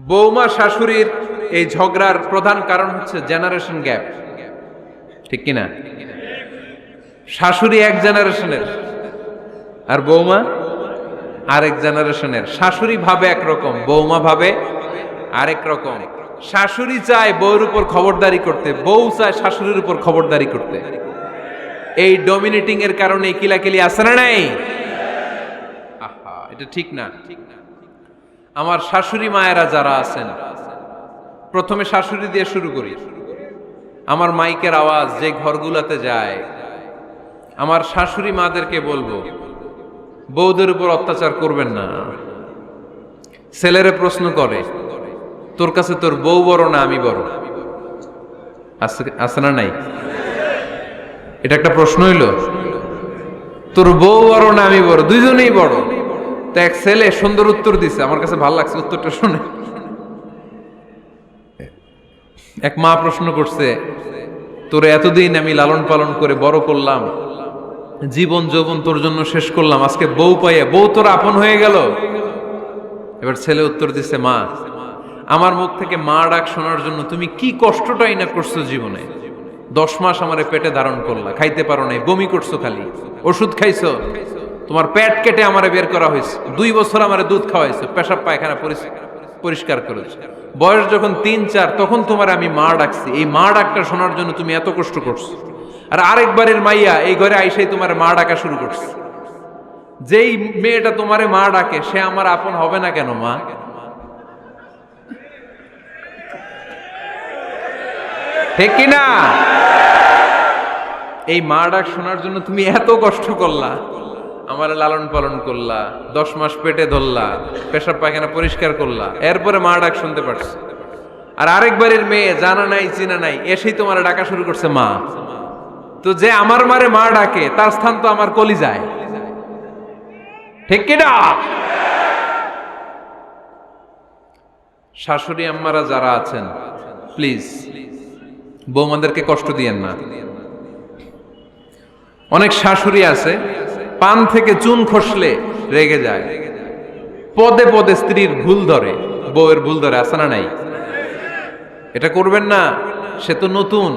বৌমা শাশুড়ির এই ঝগড়ার প্রধান কারণ হচ্ছে জেনারেশন গ্যাপ, ঠিক কিনা? শাশুড়ি এক জেনারেশনের আর বৌমা আরেক জেনারেশনের। শাশুড়ি ভাবে একরকম, বৌমা ভাবে আরেক রকম। শাশুড়ি চায় বউর উপর খবরদারি করতে, বউ চায় শাশুড়ির উপর খবরদারি করতে। এই ডমিনেটিং এর কারণে কিলাকিলি আছে না নাই? আহা, এটা ঠিক না। আমার শাশুড়ি মায়েরা যারা আছেন, প্রথমে শাশুড়ি দিয়ে শুরু করি। আমার মাইকের আওয়াজ যে ঘরগুলোতে যায়, আমার শাশুড়ি মাদেরকে বলবো, বউদের উপর অত্যাচার করবেন না। ছেলেরে প্রশ্ন করে, তোর কাছে তোর বউ বড় না আমি বড়? আছে না নাই? এটা একটা প্রশ্ন হইল। তোর বউ বড় না আমি বড়? দুইজনেই বড়। তো এক ছেলে সুন্দর উত্তর দিছে, আমার কাছে ভালো লাগছে উত্তরটা শুনে। এক মা প্রশ্ন করছে, তোর এতদিন আমি লালন পালন করে বড় করলাম, জীবন যৌবন তোর জন্য শেষ করলাম, আজকে বউ পাইয়া বউ তোর আপন হয়ে গেল? এবার ছেলে উত্তর দিছে, মা, আমার মুখ থেকে মা ডাক শোনার জন্য তুমি কি কষ্টটাই না করছো জীবনে। 10 মাস আমারে পেটে ধারণ করলা, খাইতে পারো নাই, বমি করছো, খালি ওষুধ খাইছো, তোমার পেট কেটে আমারে বের করা হয়েছে, 2 বছর আমারে দুধ খাওয়াইছো, পেশাব পায়খানা পরিষ্কার করেছো। বয়স যখন 3-4 তখন তোমার আমি মা ডাকছি, এই মা ডাকটা শোনার জন্য তুমি এত কষ্ট করছো। আর আরেকবারের মাইয়া এই ঘরে আইসাই তোমার মা ডাকা শুরু করছে। যেই মেয়েটা তোমারে মা ডাকে সে আমার আপন হবে না কেন মা? ঠিক কিনা? এই মা ডাক শোনার জন্য তুমি এত কষ্ট করলা, আমার লালন পালন করলা, 10 মাস পেটে ধরলা, পেশাব পায়খানা পরিষ্কার করলা, এরপরে মা ডাক শুনতে পারছো। আর আরেকবারের মেয়ে জানা নাই চিনা নাই এসেই তোমার ডাকা শুরু করছে মা। তো যে আমার মারে মা ডাকে তার স্থান তো আমার কলিজায়, ঠিক কিনা? শাশুড়ি আম্মারা যারা আছেন, প্লিজ বৌমাদেরকে কষ্ট দিয়েন না। অনেক শাশুড়ি আছে পান থেকে চুন খসলে রেগে যায়, পদে পদে স্ত্রীর ভুল ধরে, বউয়ের ভুল ধরে, আছে না নাই? এটা করবেন না। সে তো নতুন,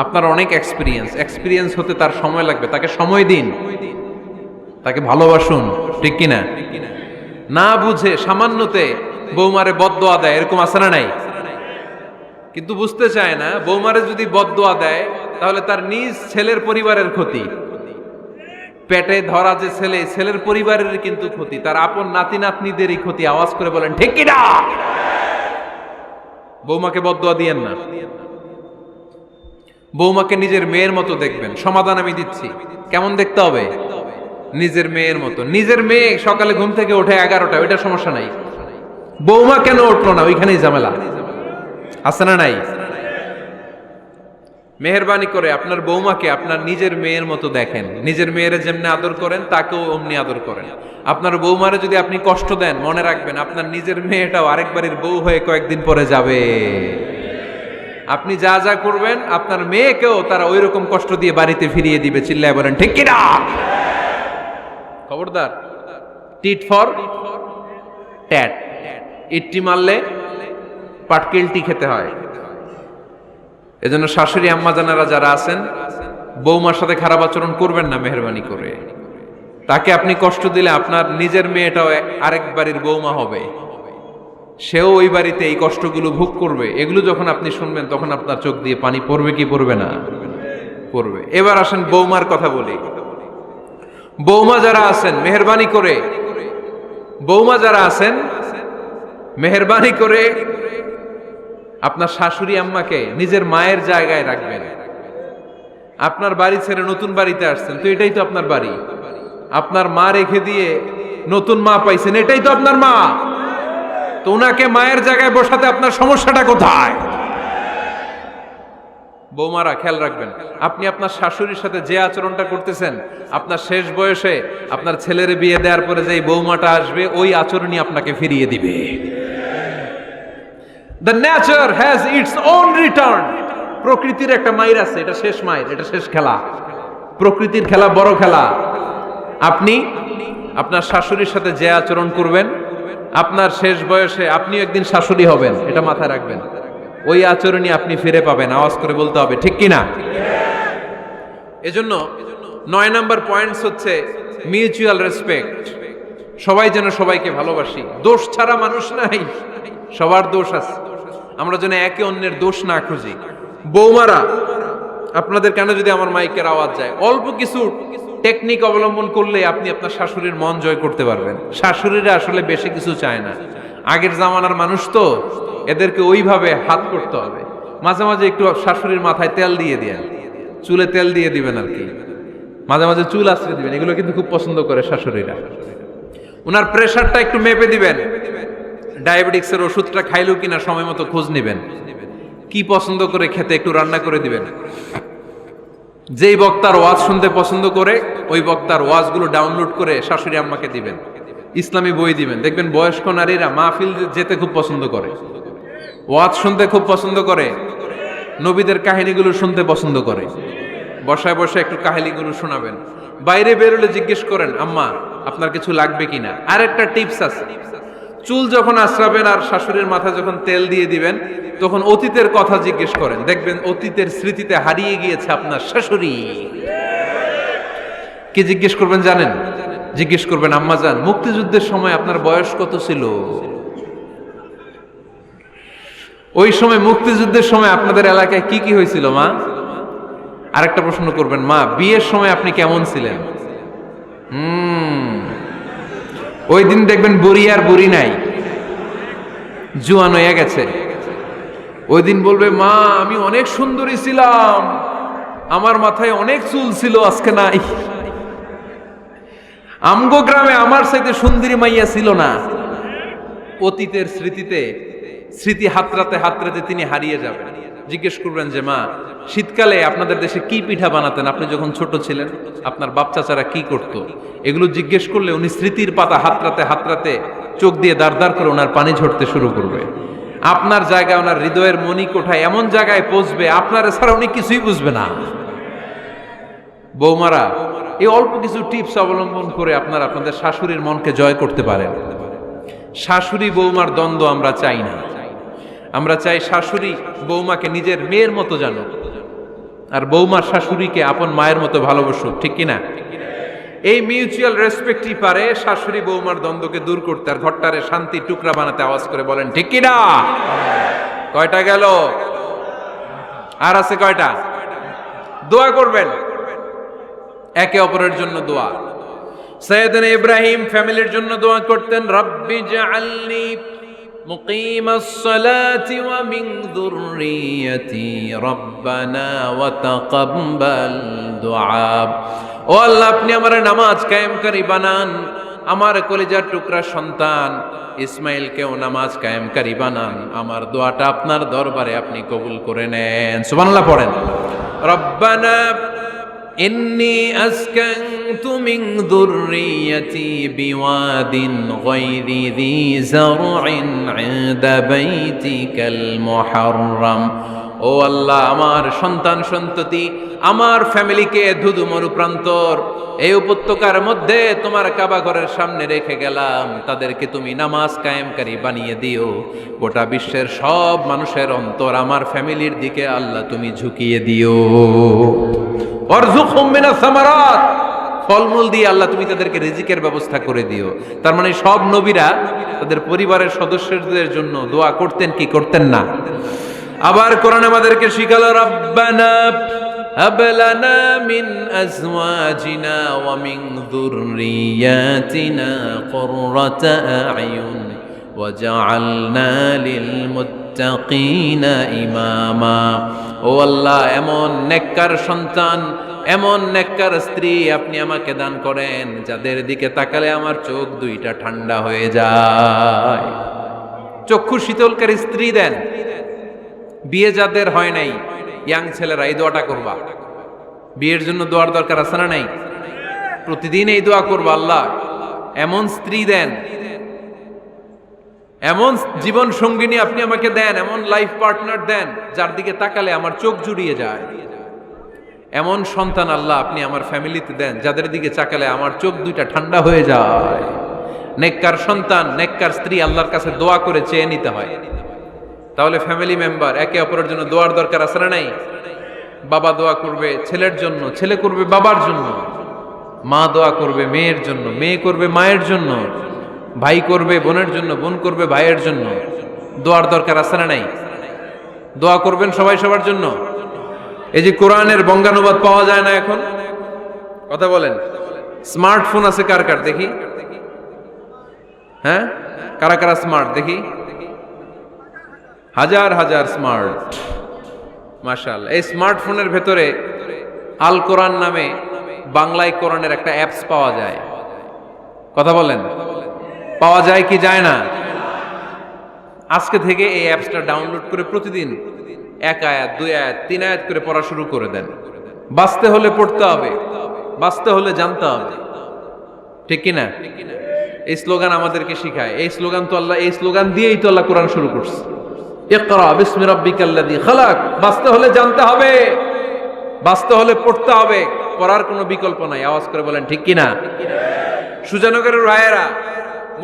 আপনার অনেক এক্সপিরিয়েন্স হতে তার সময় লাগবে, তাকে সময় দিন, তাকে ভালোবাসুন, ঠিক কিনা? না বুঝে সামান্যতে বৌমারে বদদোয়া দেয়, এরকম আছে না নাই? কিন্তু বুঝতে চায় না, বৌমারে যদি বদদোয়া দেয় তাহলে তার নিজ ছেলের পরিবারের ক্ষতি, পেটে ধরা যে ছেলে, ছেলের পরিবারের কিন্তু ক্ষতি, তার আপন নাতি নাতনিদেরই ক্ষতি। আওয়াজ করে বলেন ঠিক কিনা? বৌমাকে বদদোয়া দিয়েন না। বৌমাকে নিজের মেয়ের মতো দেখবেন। সমাধান আমি দিচ্ছি, কেমন দেখতে হবে? নিজের মেয়ের মতো। নিজের মেয়ে সকালে ঘুম থেকে ওঠে 11টা, ওইটা সমস্যা নাই। বৌমা কেন উঠলো না, ওইখানেই ঝামেলা, আছে না নাই? মেহেরবানি করে আপনার বৌমাকে আপনার নিজের মেয়ের মতো দেখেন। নিজের মেয়েরে যেমনি আদর করেন তাকেও অমনি আদর করেন। আপনার বৌমারে যদি আপনি কষ্ট দেন, মনে রাখবেন আপনার নিজের মেয়েটাও আরেকবারের বউ হয়ে কয়েকদিন পরে যাবে। আপনি যা যা করবেন আপনার মেয়েকেও তারা ওই রকম কষ্ট দিয়ে বাড়িতে ফিরিয়ে দিবে। চিল্লায় বলেন ঠিক কিনা? খবরদার, টিট ফর ট্যাট। ইট্টি মারলে পাটকেলটি খেতে হয়। এজন্য শাশুড়ি আম্মা জানারা যারা আছেন, বৌমার সাথে খারাপ আচরণ করবেন না মেহেরবানি করে। তাকে আপনি কষ্ট দিলে আপনার নিজের মেয়েটাও আরেক বাড়ির বৌমা হবে, সেও ওই বাড়িতে এই কষ্টগুলো ভোগ করবে। এগুলো যখন আপনি শুনবেন তখন আপনার চোখ দিয়ে পানি পড়বে কি পড়বে না? পড়বে। এবার আসেন বৌমার কথা বলি। বৌমা যারা আছেন মেহেরবানি করে, বৌমা যারা আছেন মেহেরবানি করে আপনার শাশুড়ি আম্মাকে নিজের মায়ের জায়গায় রাখবেন। আপনার বাড়ি ছেড়ে নতুন বাড়িতে আসছেন, তো এটাই তো আপনার বাড়ি। আপনার মা রেখে দিয়ে নতুন মা পাইছেন, এটাই তো আপনার মা। তো ওনাকে মায়ের জায়গায় বসাতে আপনার সমস্যাটা কোথায়? বৌমারা খেয়াল রাখবেন, আপনি আপনার শাশুড়ির সাথে যে আচরণটা করতেছেন, আপনার শেষ বয়সে আপনার ছেলের বিয়ে দেওয়ার পরে যেই বৌমাটা আসবে ওই আচরণই আপনাকে ফিরিয়ে দিবে। The nature has its own return. প্রকৃতির একটা মাইর আছে, এটা শেষ মাইর, এটা শেষ খেলা। প্রকৃতির খেলা বড় খেলা। আপনি আপনার শাশুড়ির সাথে যে আচরণ করবেন আপনার শেষ বয়সে আপনিও একদিন শাশুড়ি হবেন, এটা মাথায় রাখবেন। ওই আচরণই আপনি ফিরে পাবেন, আওয়াজ করে বলতে হবে, ঠিক কিনা? এজন্য 9 নাম্বার পয়েন্টস হচ্ছে মিউচুয়াল রেসপেক্ট। সবাই যেন সবাইকে ভালোবাসি। দোষ ছাড়া মানুষ নাই, সবার দোষ আছে। আমরা যেন একে অন্যের দোষ না খুঁজি। বৌমারা, আপনাদের কেন যদি আমার মাইকের আওয়াজ যায়, অল্প কিছু টেকনিক অবলম্বন করলে আপনি আপনার শাশুড়ির মন জয় করতে পারবেন। শাশুড়িরা আসলে বেশি কিছু চায় না, আগের জামানার মানুষ তো, এদেরকে ওইভাবে হাত করতে হবে। মাঝে মাঝে একটু শাশুড়ির মাথায় তেল দিয়ে দেন, চুলে তেল দিয়ে দিবেন আর কি, মাঝে মাঝে চুল আশ্রয় দিবেন, এগুলো কিন্তু খুব পছন্দ করে শাশুড়িরা। ওনার প্রেশারটা একটু মেপে দিবেন, ডায়াবেটিক্সের ওষুধটা খাইলো কিনা সময় মতো খোঁজ নিবেন, কি পছন্দ করে খেতে একটু রান্না করে দিবেন। যেই বক্তার ওয়াজ শুনতে পছন্দ করে ওই বক্তার ওয়াজগুলো ডাউনলোড করে শাশুড়ি আম্মাকে দিবেন, ইসলামী বই দিবেন। দেখবেন বয়স্ক নারীরা মাহফিল যেতে খুব পছন্দ করে, ওয়াজ শুনতে খুব পছন্দ করে, নবীদের কাহিনীগুলো শুনতে পছন্দ করে। বসায় বসে একটু কাহিনীগুলো শোনাবেন। বাইরে বেরোলে জিজ্ঞেস করেন, আম্মা আপনার কিছু লাগবে কিনা। আর একটা টিপস আছে, চুল যখন আশ্রাবেন আর শাশুড়ির মাথায় যখন তেল দিয়ে দিবেন, তখন অতীতের কথা জিজ্ঞেস করেন। দেখবেন অতীতের স্মৃতিতে হারিয়ে গিয়েছে আপনার শাশুড়ি। কি জিজ্ঞেস করবেন জানেন? জিজ্ঞেস করবেন, আম্মা জান, মুক্তিযুদ্ধের সময় আপনার বয়স কত ছিল? ওই সময় মুক্তিযুদ্ধের সময় আপনাদের এলাকায় কি কি হয়েছিল মা? আরেকটা প্রশ্ন করবেন, মা বিয়ের সময় আপনি কেমন ছিলেন? ওই দিন দেখবেন বুড়ি আর বুড়ি নাই, জুয়ান হয়ে গেছে। ওই দিন বলবে, মা আমি অনেক সুন্দরী ছিলাম, আমার মাথায় অনেক চুল ছিল, আজকে নাই। আমগো গ্রামে আমার সাথে সুন্দরী মাইয়া ছিল না। অতীতের স্মৃতিতে, স্মৃতি হাতড়াতে হাতড়াতে তিনি হারিয়ে যাবেন। জিজ্ঞেস করবেন যে, মা শীতকালে আপনাদের দেশে কি পিঠা বানাতেন আপনি যখন ছোট ছিলেন? আপনার বাপ চাচারা কি করত? এগুলো জিজ্ঞেস করলে উনি স্মৃতির পাতা হাতড়াতে হাতড়াতে চোখ দিয়ে দাঁড় দাঁড় করে ওনার পানি ঝরতে শুরু করবে। আপনার জায়গায়, ওনার হৃদয়ের মনি কোঠায় এমন জায়গায় পৌঁছবে, আপনার এছাড়া উনি কিছুই বুঝবে না। বৌমারা, এই অল্প কিছু টিপস অবলম্বন করে আপনারা আপনাদের শাশুড়ির মনকে জয় করতে পারেন। শাশুড়ি বৌমার দ্বন্দ্ব আমরা চাই না। আমরা চাই শাশুড়ি বৌমাকে নিজের মেয়ের মতো জানো, আর বৌমার শাশুড়িকে আপন মায়ের মতো ভালোবাসুক, ঠিক কিনা? এই মিউচুয়াল রেসপেক্টই পারে শাশুড়ি বৌমার দ্বন্দ্বকে দূর করতে, আর ঘরটারে শান্তি টুকরা বানাতে। আওয়াজ করে বলেন, ঠিক কিনা? কয়টা গেল? আর আছে কয়টা? দোয়া করবেন একে অপরের জন্য। দোয়া, সাইয়েদনা ইব্রাহিম ফ্যামিলির জন্য দোয়া করতেন, রব্বি জাআলনি মুকিমাস সালাতি ওয়া মিন যুররিয়াতি রব্বানা ওয়া তাকাব্বাল দুআ। ও আল্লাহ, আপনি আমার নামাজ কায়েমকারী বানান, আমার কলিজার টুকরা সন্তান ইসমাইলকেও নামাজ কায়েমকারী বানান। আমার দোয়াটা আপনার দরবারে আপনি কবুল করে নেন। সুবহানাল্লাহ পড়েন। রব্বানা إني أسكنت من ذريتي بواد غير ذي زرع عند بيتك المحرم। ও আল্লাহ, আমার সন্তান সন্ততি, আমার ফ্যামিলিকে ধুধু মরুপ্রান্তর এই উপত্যকার মধ্যে তোমার কাবা ঘরের সামনে রেখে গেলাম, তাদেরকে তুমি নামাজ কায়েমকারী বানিয়ে দিও। গোটা বিশ্বের সব মানুষের অন্তর আমার ফ্যামিলির দিকে আল্লাহ তুমি ঝুঁকিয়ে দিও। ওয়ারযুকহুম মিনাস সামারাত, ফলমূল দিয়ে আল্লাহ তুমি তাদেরকে রিজিকের ব্যবস্থা করে দিও। তার মানে সব নবীরা তাদের পরিবারের সদস্যদের জন্য দোয়া করতেন কি করতেন না? আবার কোরআন আমাদেরকে শিখালো, রব্বানা হাব লানা মিন আজওয়াজিনা ওয়া মিন যুররিয়াতিনা কুররাতা আ'য়ুন ওয়াজআলনা লিল মুত্তাকিনা ইমামা। ও আল্লাহ, এমন নেককার সন্তান, এমন নেককার স্ত্রী আপনি আমাকে দান করেন যাদের দিকে তাকালে আমার চোখ দুইটা ঠান্ডা হয়ে যায়। চক্ষু শীতলকারী স্ত্রী দেন। বিয়ে যাদের হয় নাই, ইয়াং ছেলেরা এই দোয়াটা করবা। বিয়ের জন্য দোয়ার দরকার আছে না নাই? প্রতিদিন এই দোয়া করবা, আল্লাহ এমন স্ত্রী দেন, এমন জীবন সঙ্গিনী আপনি আমাকে দেন, এমন লাইফ পার্টনার দেন যার দিকে তাকালে আমার চোখ জুড়িয়ে যায়। এমন সন্তান আল্লাহ আপনি আমার ফ্যামিলিতে দেন যাদের দিকে তাকালে আমার চোখ দুইটা ঠান্ডা হয়ে যায়। নেককার সন্তান, নেককার স্ত্রী আল্লাহর কাছে দোয়া করে চেয়ে নিতে হয়। তাহলে ফ্যামিলি মেম্বার একে অপরের জন্য দোয়ার দরকার আছে না নাই? বাবা দোয়া করবে ছেলের জন্য, ছেলে করবে বাবার জন্য, মা দোয়া করবে মেয়ের জন্য, মেয়ে করবে মায়ের জন্য, ভাই করবে বোনের জন্য, বোন করবে ভাইয়ের জন্য। দোয়ার দরকার আছে না নাই? দোয়া করবেন সবাই সবার জন্য। এই যে কোরআনের বঙ্গানুবাদ পাওয়া যায় না এখন, কথা বলেন। স্মার্টফোন আছে কার কার দেখি? হ্যাঁ, কারা কারা স্মার্ট দেখি? হাজার হাজার স্মার্ট, মাশাআল্লাহ। এই স্মার্টফোনের ভেতরে আল কোরআন নামে বাংলায় কোরআনের একটা অ্যাপস পাওয়া যায়, কথা বলেন। পাওয়া যায় কি যায় না? আজকে থেকে এই অ্যাপসটা ডাউনলোড করে প্রতিদিন 1 আয়াত 2 আয়াত 3 আয়াত করে পড়া শুরু করে দেন। বাঁচতে হলে পড়তে হবে, বাঁচতে হলে জানতে হবে, ঠিক কি না? এই স্লোগান আমাদেরকে শিখায়। এই স্লোগান তো আল্লাহ, এই স্লোগান দিয়েই তো আল্লাহ কোরআন শুরু করছে, ইকরা বিসমি রাব্বিকাল্লাযী খালাক। বাঁচতে হলে জানতে হবে, বাঁচতে হলে পড়তে হবে, পড়ার কোনো বিকল্প নাই। আওয়াজ করে বলেন ঠিক কি না? সুজানগরের ভাইয়েরা,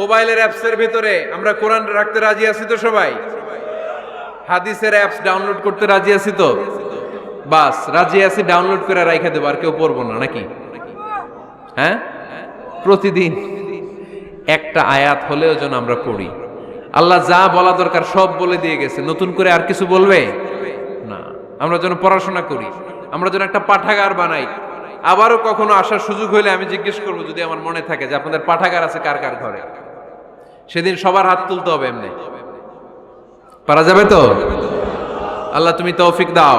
মোবাইলের অ্যাপসের ভিতরে আমরা কোরআন রাখতে রাজি আছি তো সবাই? হাদিসের অ্যাপস ডাউনলোড করতে রাজি আছি তো? বাস রাজি আছি, ডাউনলোড করে রাইখা দেবো, আর কেউ পড়বো না নাকি? হ্যাঁ, প্রতিদিন একটা আয়াত হলেও যেন আমরা পড়ি। আল্লাহ যা বলা দরকার সব বলে দিয়ে গেছে, নতুন করে আর কিছু বলবে না। আমরা যেন পড়াশোনা করি, আমরা যেন একটা পাঠাগার বানাই। আবারও কখনো আসার সুযোগ হইলে আমি জিজ্ঞেস করবো, যদি আমার মনে থাকে যে আপনাদের পাঠাগার আছে কার কার ঘরে, সেদিন সবার হাত তুলতে হবে। এমনি পারা যাবে তো? আল্লাহ তুমি তৌফিক দাও।